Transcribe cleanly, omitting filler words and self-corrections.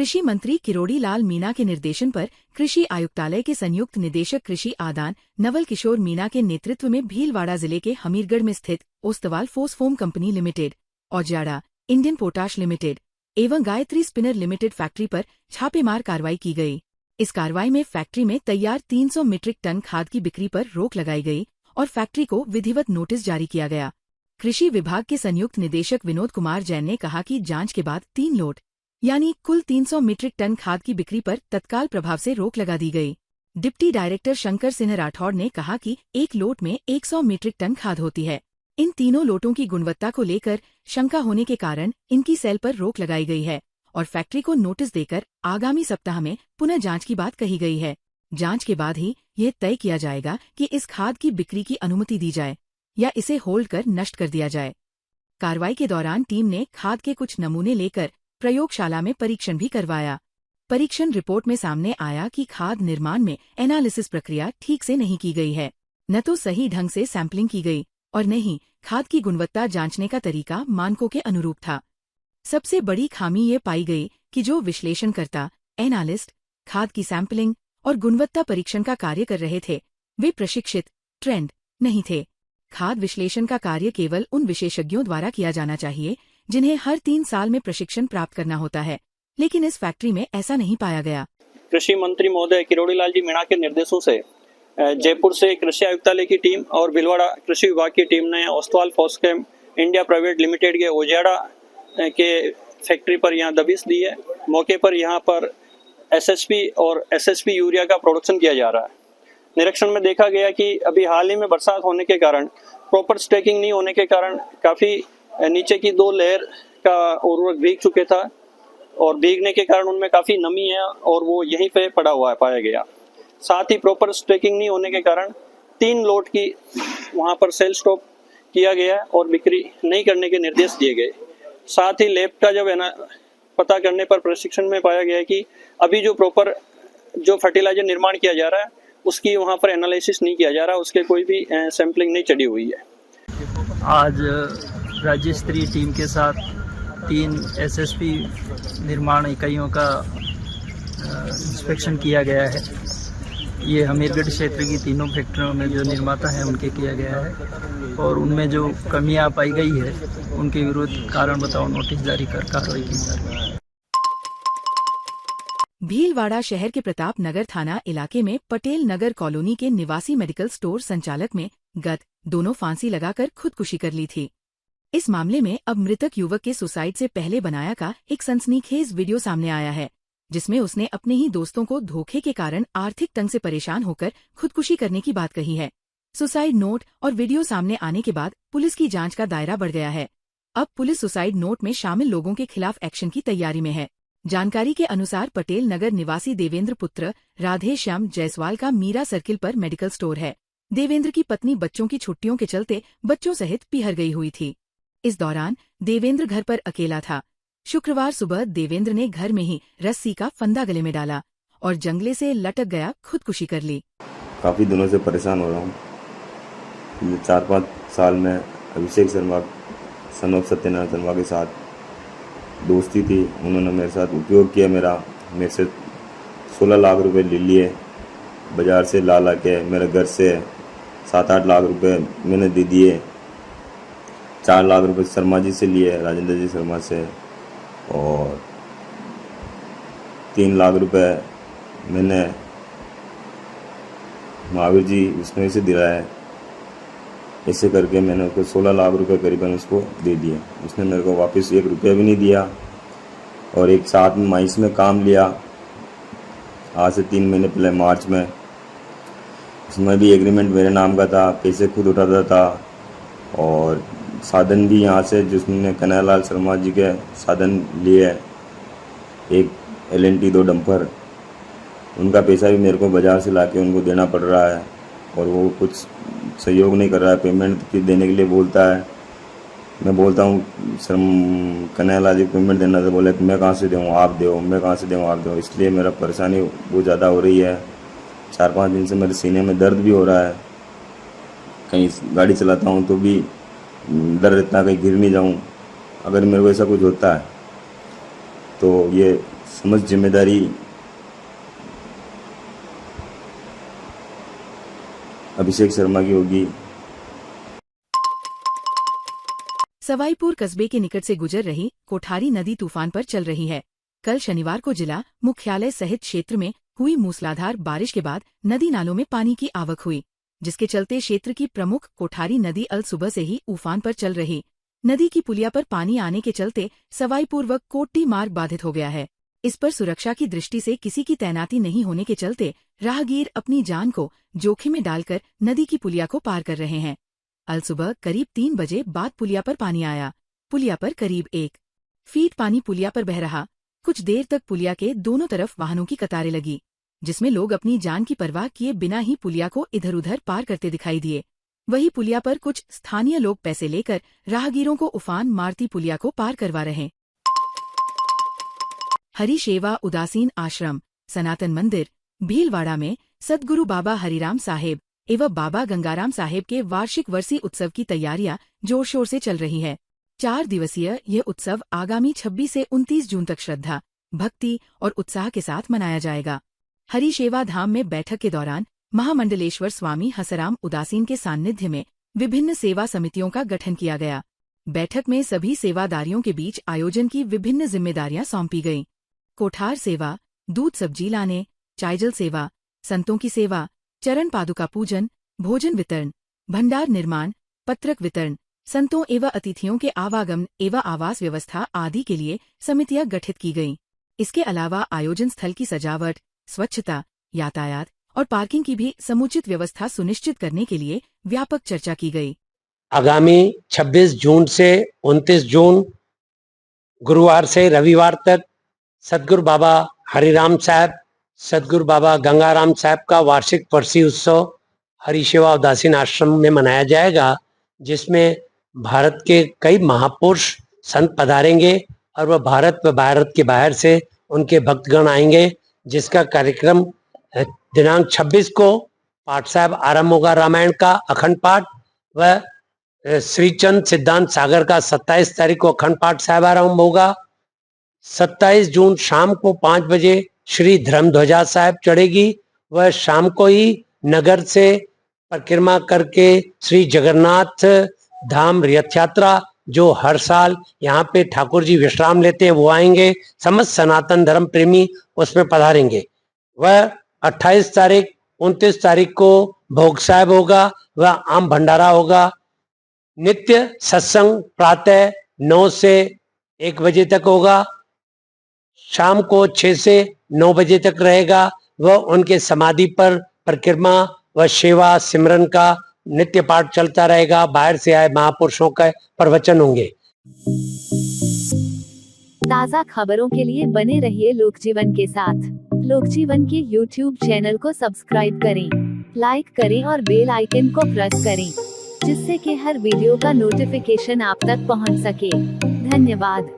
कृषि मंत्री किरोड़ी लाल मीणा के निर्देशन पर कृषि आयुक्तालय के संयुक्त निदेशक कृषि आदान नवल किशोर मीणा के नेतृत्व में भीलवाड़ा जिले के हमीरगढ़ में स्थित Ostwal Phoschem company limited, Aujada Indian potash limited एवं गायत्री स्पिनर लिमिटेड फैक्ट्री पर छापेमार कार्रवाई की गई। इस कार्रवाई में फैक्ट्री में तैयार 300 मीट्रिक टन खाद की बिक्री पर रोक लगाई गई और फैक्ट्री को विधिवत नोटिस जारी किया गया। कृषि विभाग के संयुक्त निदेशक विनोद कुमार जैन ने कहा कि जांच के बाद 3 लोट यानी कुल 300 मीट्रिक टन खाद की बिक्री पर तत्काल प्रभाव से रोक लगा दी गई। डिप्टी डायरेक्टर शंकर सिंह राठौड़ ने कहा कि एक लोट में 100 मीट्रिक टन खाद होती है। इन तीनों लोटों की गुणवत्ता को लेकर शंका होने के कारण इनकी सेल पर रोक लगाई गई है और फैक्ट्री को नोटिस देकर आगामी सप्ताह में पुनः जांच की बात कही गई है। जांच के बाद ही यह तय किया जाएगा कि इस खाद की बिक्री की अनुमति दी जाए या इसे होल्ड कर नष्ट कर दिया जाए। कार्रवाई के दौरान टीम ने खाद के कुछ नमूने लेकर प्रयोगशाला में परीक्षण भी करवाया। परीक्षण रिपोर्ट में सामने आया कि खाद निर्माण में एनालिसिस प्रक्रिया ठीक से नहीं की गई है, न तो सही ढंग से सैंपलिंग की गई और न ही खाद की गुणवत्ता जांचने का तरीका मानकों के अनुरूप था। सबसे बड़ी खामी ये पाई गई कि जो विश्लेषणकर्ता, एनालिस्ट, खाद की सैंपलिंग और गुणवत्ता परीक्षण का कार्य कर रहे थे, वे प्रशिक्षित, ट्रेंड नहीं थे। खाद विश्लेषण का कार्य केवल उन विशेषज्ञों द्वारा किया जाना चाहिए जिन्हें हर 3 साल में प्रशिक्षण प्राप्त करना होता है, लेकिन इस फैक्ट्री में ऐसा नहीं पाया गया। कृषि मंत्री महोदय किरोड़ी लाल जी मीणा के निर्देशों से जयपुर से कृषि आयुक्तालय की टीम और भीलवाड़ा कृषि विभाग की टीम ने ओस्तवाल फोसकेम इंडिया प्राइवेट लिमिटेड के ओजाड़ा के फैक्ट्री पर यहाँ दबिश दी है। मौके पर यहाँ पर एसएसपी और एसएसपी यूरिया का प्रोडक्शन किया जा रहा है। निरीक्षण में देखा गया कि अभी हाल ही में बरसात होने के कारण, प्रॉपर स्टैकिंग नहीं होने के कारण काफ़ी नीचे की 2 लेयर का उर्वरक भीग चुके था और भीगने के कारण उनमें काफ़ी नमी है और वो यहीं पे पड़ा हुआ है पाया गया। साथ ही प्रॉपर स्टैकिंग नहीं होने के कारण 3 लोट की वहाँ पर सेल स्टॉप किया गया और बिक्री नहीं करने के निर्देश दिए गए। साथ ही लैब का जब है ना पता करने पर प्रशिक्षण में पाया गया कि अभी जो प्रॉपर जो फर्टिलाइजर निर्माण किया जा रहा है उसकी वहाँ पर एनालिसिस नहीं किया जा रहा, उसके कोई भी सैंपलिंग नहीं चढ़ी हुई है। आज राज्य स्तरीय टीम के साथ 3 एसएसपी निर्माण इकाइयों का इंस्पेक्शन किया गया है। ये हमीरगढ़ क्षेत्र की तीनों फैक्ट्रियों में जो निर्माता है उनके किया गया है और उनमें जो कमियां पाई गई है उनके विरुद्ध कारण बताओ नोटिस जारी कर कार्रवाई की जा रही है। भीलवाड़ा शहर के प्रताप नगर थाना इलाके में पटेल नगर कॉलोनी के निवासी मेडिकल स्टोर संचालक में गत दोनों फांसी लगाकर खुदकुशी कर ली थी। इस मामले में अब मृतक युवक के सुसाइड से पहले बनाया का एक सनसनीखेज वीडियो सामने आया है, जिसमें उसने अपने ही दोस्तों को धोखे के कारण आर्थिक तंग से परेशान होकर खुदकुशी करने की बात कही है। सुसाइड नोट और वीडियो सामने आने के बाद पुलिस की जांच का दायरा बढ़ गया है। अब पुलिस सुसाइड नोट में शामिल लोगों के खिलाफ एक्शन की तैयारी में है। जानकारी के अनुसार पटेल नगर निवासी देवेंद्र पुत्र राधे श्याम जायसवाल का मीरा सर्किल पर मेडिकल स्टोर है। देवेंद्र की पत्नी बच्चों की छुट्टियों के चलते बच्चों सहित पिहर गई हुई थी। इस दौरान देवेंद्र घर पर अकेला था। शुक्रवार सुबह देवेंद्र ने घर में ही रस्सी का फंदा गले में डाला और जंगले से लटक गया खुदकुशी कर ली। काफ़ी दिनों से परेशान हो रहा हूँ। 4-5 साल में अभिषेक शर्मा, सनोप सत्यनारायण शर्मा के साथ दोस्ती थी। उन्होंने मेरे साथ उपयोग किया, मेरे से 16 लाख रुपए ले लिए बाज़ार से ला के। मेरे घर से 7-8 लाख रुपए मैंने दे दिए। 4 लाख रुपए शर्मा जी से लिए, राजेंद्र जी शर्मा से, और 3 लाख रुपए मैंने महावीर जी विष्णु से दिलाया। ऐसे करके मैंने उसको 16 लाख रुपए करीबन उसको दे दिए। उसने मेरे को वापस 1 रुपया भी नहीं दिया। और एक साथ में माइस में काम लिया आज से 3 महीने पहले मार्च में। उसमें भी एग्रीमेंट मेरे नाम का था, पैसे खुद उठाता था और साधन भी यहाँ से जिसने कन्हैयालाल शर्मा जी के साधन लिए, एक LNT 2 डंपर, उनका पैसा भी मेरे को बाज़ार से लाके उनको देना पड़ रहा है और वो कुछ सहयोग नहीं कर रहा है। पेमेंट देने के लिए बोलता है, मैं बोलता हूँ सर कन्हैयालाल जी पेमेंट देना, तो बोले मैं कहाँ से दूँ, आप दो, मैं कहाँ से दूँ, आप दो। इसलिए मेरा परेशानी बहुत ज़्यादा हो रही है। 4-5 दिन से मेरे सीने में दर्द भी हो रहा है। कहीं गाड़ी चलाता हूँ तो भी डर रहता है कहीं गिर नहीं जाऊँ। अगर मेरे को ऐसा कुछ होता है तो ये समस्त जिम्मेदारी अभिषेक शर्मा की होगी। सवाईपुर कस्बे के निकट से गुजर रही कोठारी नदी तूफान पर चल रही है। कल शनिवार को जिला मुख्यालय सहित क्षेत्र में हुई मूसलाधार बारिश के बाद नदी नालों में पानी की आवक हुई, जिसके चलते क्षेत्र की प्रमुख कोठारी नदी अल सुबह से ही उफान पर चल रही। नदी की पुलिया पर पानी आने के चलते सवाईपुर व कोट्टी मार्ग बाधित हो गया है। इस पर सुरक्षा की दृष्टि से किसी की तैनाती नहीं होने के चलते राहगीर अपनी जान को जोखिम में डालकर नदी की पुलिया को पार कर रहे हैं। अल सुबह करीब 3 बजे बाद पुलिया पर पानी आया। पुलिया पर करीब 1 फीट पानी पुलिया पर बह रहा। कुछ देर तक पुलिया के दोनों तरफ वाहनों की कतारें लगी, जिसमें लोग अपनी जान की परवाह किए बिना ही पुलिया को इधर उधर पार करते दिखाई दिए। वहीं पुलिया पर कुछ स्थानीय लोग पैसे लेकर राहगीरों को उफान मारती पुलिया को पार करवा रहे। हरि सेवा उदासीन आश्रम सनातन मंदिर भीलवाड़ा में सद्गुरु बाबा हरिराम साहेब एवं बाबा गंगाराम साहेब के वार्षिक वर्षी उत्सव की तैयारियां जोर शोर से चल रही है। 4 दिवसीय यह उत्सव आगामी 26 से 29 जून तक श्रद्धा, भक्ति और उत्साह के साथ मनाया जाएगा। हरि सेवा धाम में बैठक के दौरान महामंडलेश्वर स्वामी हसराम उदासीन के सान्निध्य में विभिन्न सेवा समितियों का गठन किया गया। बैठक में सभी सेवादारियों के बीच आयोजन की विभिन्न जिम्मेदारियां सौंपी गईं। कोठार सेवा, दूध सब्जी लाने, चायजल सेवा, संतों की सेवा, चरण पादुका पूजन, भोजन वितरण, भंडार निर्माण, पत्रक वितरण, संतों एवं अतिथियों के आवागमन एवं आवास व्यवस्था आदि के लिए समितियां गठित की गईं। इसके अलावा आयोजन स्थल की सजावट, स्वच्छता, यातायात और पार्किंग की भी समुचित व्यवस्था सुनिश्चित करने के लिए व्यापक चर्चा की गई। आगामी 26 जून से 29 जून गुरुवार से रविवार तक सदगुरु बाबा हरिराम साहब, सदगुरु बाबा गंगाराम साहब का वार्षिक वर्षी उत्सव हरि सेवा उदासीन आश्रम में मनाया जाएगा, जिसमें भारत के कई महापुरुष संत पधारेंगे और वह भारत व भारत के बाहर से उनके भक्तगण आएंगे। जिसका कार्यक्रम दिनांक 26 को पाठ साहब आरंभ होगा, रामायण का अखंड पाठ, व श्रीचंद सिद्धांत सागर का 27 तारीख को अखंड पाठ साहब आरंभ होगा। 27 जून शाम को 5 बजे श्री धर्मध्वजा साहब चढ़ेगी। वह शाम को ही नगर से परिक्रमा करके श्री जगन्नाथ धाम रथ यात्रा, जो हर साल यहाँ पे ठाकुर जी विश्राम लेते हैं, वो आएंगे। समस्त सनातन धर्म प्रेमी उसमें पधारेंगे। वह 28 तारीख 29 तारीख को भोग साहब होगा, वह आम भंडारा होगा। नित्य सत्संग प्रातः 9 से 1 बजे तक होगा, शाम को 6 से 9 बजे तक रहेगा। वह उनके समाधि पर परिक्रमा व सेवा सिमरन का नित्य पाठ चलता रहेगा। बाहर से आए महापुरुषों का प्रवचन होंगे। ताज़ा खबरों के लिए बने रहिए लोकजीवन के साथ। लोकजीवन के YouTube चैनल को सब्सक्राइब करें, लाइक करें और बेल आइकन को प्रेस करें, जिससे कि हर वीडियो का नोटिफिकेशन आप तक पहुंच सके। धन्यवाद।